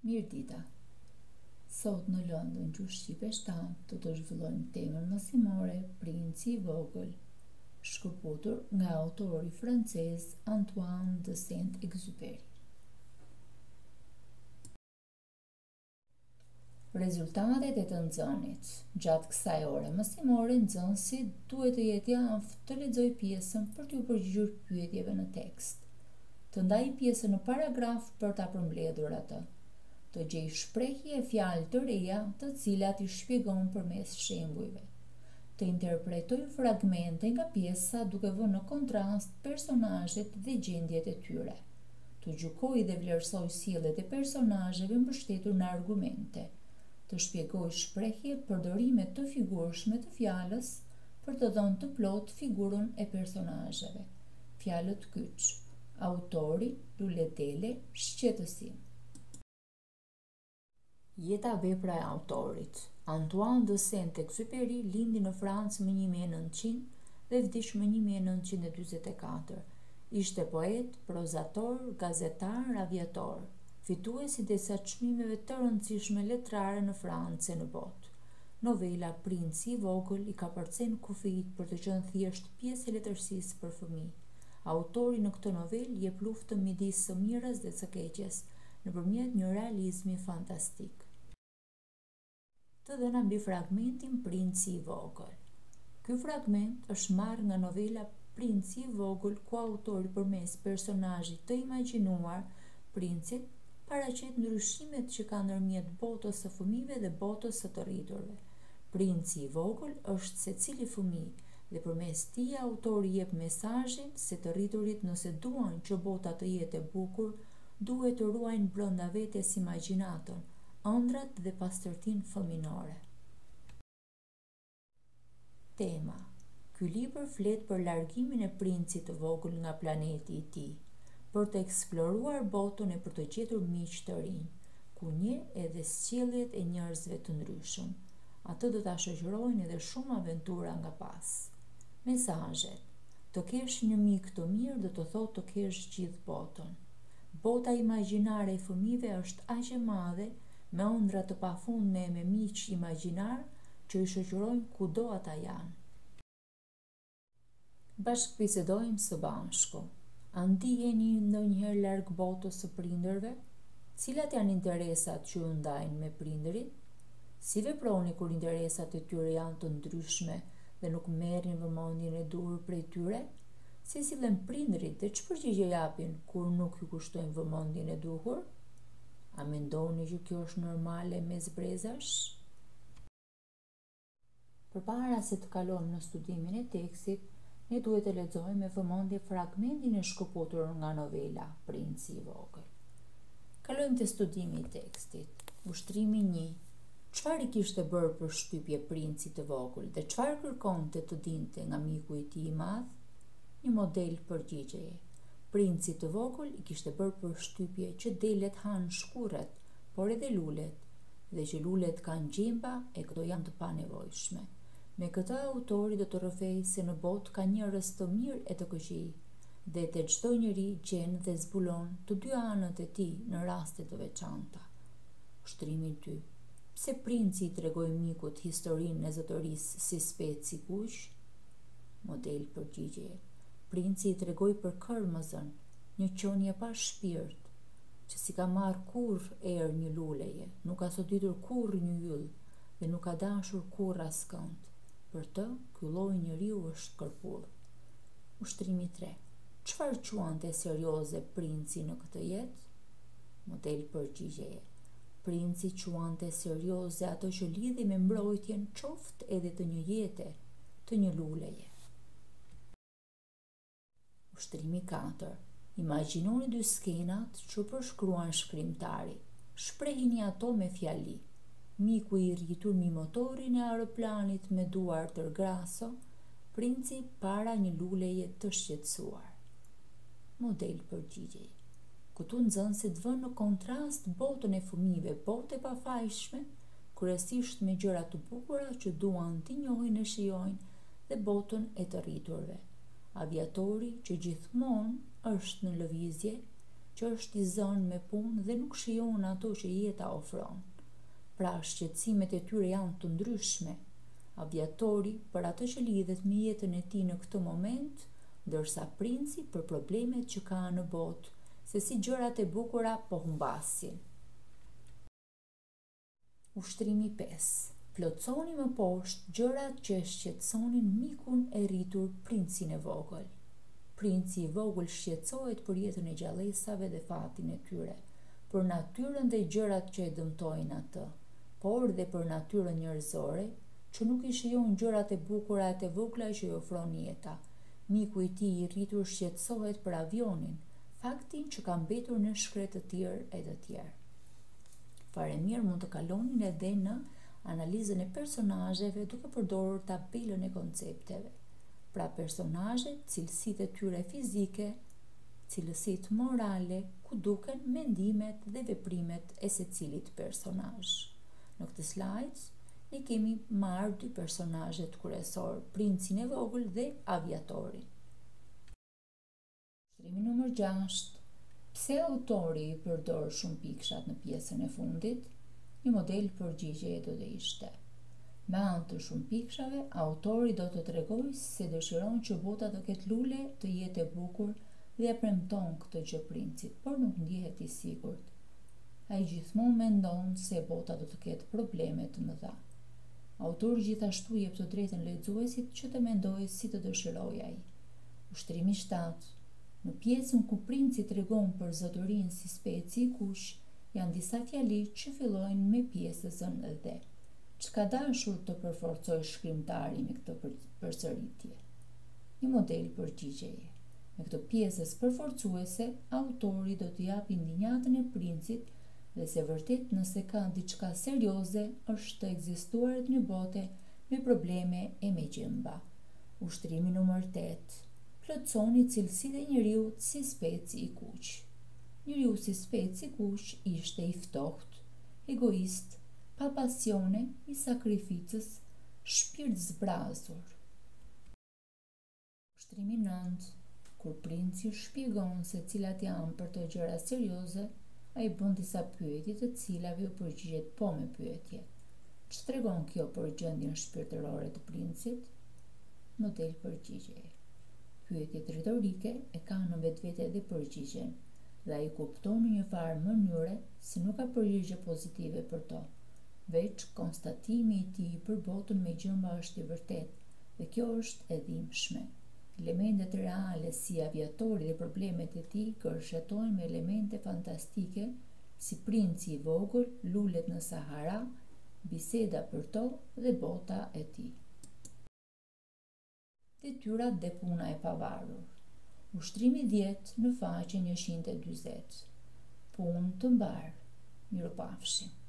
Mirdita. Sot në Londën Gjuhë Shqipe 7 do të zhvillojmë temën mësimore Princi i Vogël, shkëputur nga autori francez Antoine de Saint-Exupéry. Rezultatet e të nxënit. Gjatë kësaj ore mësimore, nxënësi duhet të jetë i aftë të lexojë pjesën për t'u përgjigjur pyetjeve në tekst, të ndajë pjesën në paragraf për ta përmbledhur atë, të gjejë shprehje e fjalë të reja të cilat I shpjegon përmes shembujve, të interpretojë fragmente nga pjesa duke vënë në kontrast personazhet dhe gjendjet e tyre, të gjykojë dhe vlerësojë sjelljet e personazheve mbështetur në argumente, të shpjegojë shprehje përdorime të figurshme të fjalës për të dhënë të plotë figurën e personazheve. Fjalët kyç, autori, luletele, shqetësim. Jeta vepra e autorit. Antoine de Saint-Exupéry lindi në Francë më 1900 dhe vdiq më 1944. Ishte poet, prozator, gazetar, aviator, fitues I disa çmimeve të rëndësishme letrare në Francë e në botë. Novela Princi I Vogël I ka përcjellë kufijt për të qenë thjesht pjesë e letërsisë për fëmijë. Autori në këtë novelë jep luftën midis së mirës dhe së keqes nëpërmjet një realizmi fantastik. Të dhëna mbi fragmentin Princi I Vogël. Ky fragment është marrë nga novela Princi I Vogël, ku autori përmes personazhit të imagjinuar, princit, paraqet ndryshimet që ka ndërmjet botës së fëmijëve dhe botës së të rriturve. Princi I Vogël është secili fëmijë dhe përmes tij autori jep mesazhin se të rriturit, nëse duan që bota të jetë e bukur, duhet të ruajnë brenda vetes imagjinatën, ëndrat dhe pastërtinë fëminore. Tema. Ky libër flet për largimin e princit të vogël nga planeti I tij, për të eksploruar botën e për të gjetur miq të rinj, ku njeh edhe sjelljet e njerëzve të ndryshëm. Atë do ta shoqërojnë edhe shumë aventura nga pas. Mesazhet. Të kesh një mik të mirë do të thotë të kesh gjithë botën. Bota imagjinare e fëmijëve është aq e madhe, me ëndra të pafundme e me miq imagjinar që I shoqërojnë kudo ata janë. Bashkëbisedojmë së bashku. A ndiheni ndonjëherë larg botës së prindërve? Cilat janë interesat që ju ndajnë me prindërit? Si veproni kur interesat e tyre janë të ndryshme dhe nuk merrin vëmendjen e duhur prej tyre? Si sillen prindërit dhe ç'përgjigje japin kur nuk ju kushtojnë vëmendjen e duhur? A mendoni që kjo është normale mes brezash? Përpara se të kalojmë në studimin e tekstit, ne duhet të lexojmë me vëmendje fragmentin e shkëputur nga novela Princi I Vogël. Kalojmë te studimi I tekstit. Ushtrimi 1. Çfarë I kishte bërë për shtypje Princit të vogël dhe çfarë kërkonte të dinte nga miku I tij I madh? Një model përgjigjeje. Princi të vogël I kishte bërë për shtypje që delet hanë shkurret, por edhe lulet, dhe që lulet kanë gjimba e këto janë të panevojshme. Me këtë autori do të rrëfej se në botë ka njerëz të mirë e të këqij, dhe te çdo njeri gjen dhe zbulon të dy anët e tij në raste të veçanta. Ushtrimi 2. Pse princi I tregoi mikut historinë e zotërisë si speci kuq? Model përgjigjeje. Princi I tregoi për kërmëzën, një qenie pa shpirt, që si ka marrë kurrë erë një luleje, nuk ka soditur kurrë një yll dhe nuk ka dashur kurrë askënd. Për të, ky lloj njeriu është kërpull. Ushtrimi 3. Çfarë quante serioze princi në këtë jetë? Model përgjigjeje. Princi quante serioze ato që lidhi me mbrojtjen qoftë edhe të një jete, të një luleje. Ushtrimi 4. Imagjinoni dy skenat që përshkruan shkrimtari. Shprehini ato me fjali. Miku I rritur mi motorin e aeroplanit me duar tërgraso, princi para një luleje të shqetësuar. Model përgjigjeje. Këtu nxënësit vënë në kontrast botën e fëmijëve, botë e pafajshme, kryesisht me gjëra të bukura që duan t'i njohin e shijojnë, dhe botën e të rriturve. Aviatori që gjithmonë është në lëvizje, që është i zënë me punë dhe nuk shijon ato që jeta ofron. Pra shqetësimet e tyre janë të ndryshme. Aviatori për atë që lidhet me jetën e tij në këtë moment, ndërsa princi për problemet që ka në botë, se si gjërat e bukura po humbasin. Ushtrimi 5. Plotësoni më poshtë gjërat që shqetësonin mikun e rritur, princin e vogël. Princi i vogël shqetësohet për jetën e gjallësave dhe fatin e tyre, për natyrën dhe gjërat që e dëmtojnë atë, por dhe për natyrën njerëzore, që nuk i shijon gjërat e bukura e të vogla që i ofron jeta. Miku i tij i rritur shqetësohet për avionin, faktin që ka mbetur në shkret të tjerë e të tjerë. Fare mirë mund të kalonin edhe në analizën e personazheve duke përdorur tabelën e koncepteve. Pra personazhet, cilësitë e tyre fizike, cilësitë morale, ku duken mendimet dhe veprimet e secilit personazh. Në këtë slajd ne kemi marrë dy personazhet kryesor, princin e vogël dhe aviatorin. Ushtrimi numër 6. Pse autori i përdor shumë pikshat në pjesën e fundit? Një model përgjigjeje do të ishte: me anë të shumë pikshave, autori do të tregojë se dëshiron që bota të ketë lule, të jetë e bukur dhe ja premton këtë gjë princit, por nuk ndihet i sigurt. Ai gjithmonë mendon se bota do të ketë probleme të mëdha. Autori gjithashtu jep të drejtën lexuesit që të mendojë si të dëshirojë ai. Ushtrimi 7. Në pjesën ku princi tregon për zotërinë si speci i kuq, janë disa fjali që fillojnë me pjesën dhe. Çka dashur të përforcoj shkrimtari me këtë përsëritje? Një model përgjigjeje. Me këtë pjesës përforcuese, autori do të japi ndinjatën e princit dhe se vërtet nëse ka diçka serioze është të ekzistuarit një bote me probleme e me gjëmba. Ushtrimi numër 8. Plotësoni cilësitë e njeriut si speci i kuq. Njeriu si speci i kuq ishte i ftohtë, egoist, pa pasione, i sakrificës, shpirt zbrazur. Ushtrimi 9. Kur princi shpjegon se cilat janë për të gjëra serioze, ai bën disa pyetje të cilave u përgjigjet po me pyetje. Ç'të tregon kjo për gjendjen shpirtërore të princit? Model përgjigjeje. Pyetjet retorike e kanë në vetvete dhe përgjigjen, dhe ai kupton në një farë mënyre se nuk ka përgjigje pozitive për to, veç konstatimi i tij për botën me gjëmba është i vërtet, dhe kjo është e dhimbshme. Elementet reale si aviatori dhe problemet e tij kërshetojnë me elemente fantastike si princi i vogël, lulet në Sahara, biseda për to dhe bota e tij. Detyrat dhe puna e pavarur. Ushtrimi 10 në faqen 140. Punë të mbar. Mirupafshim.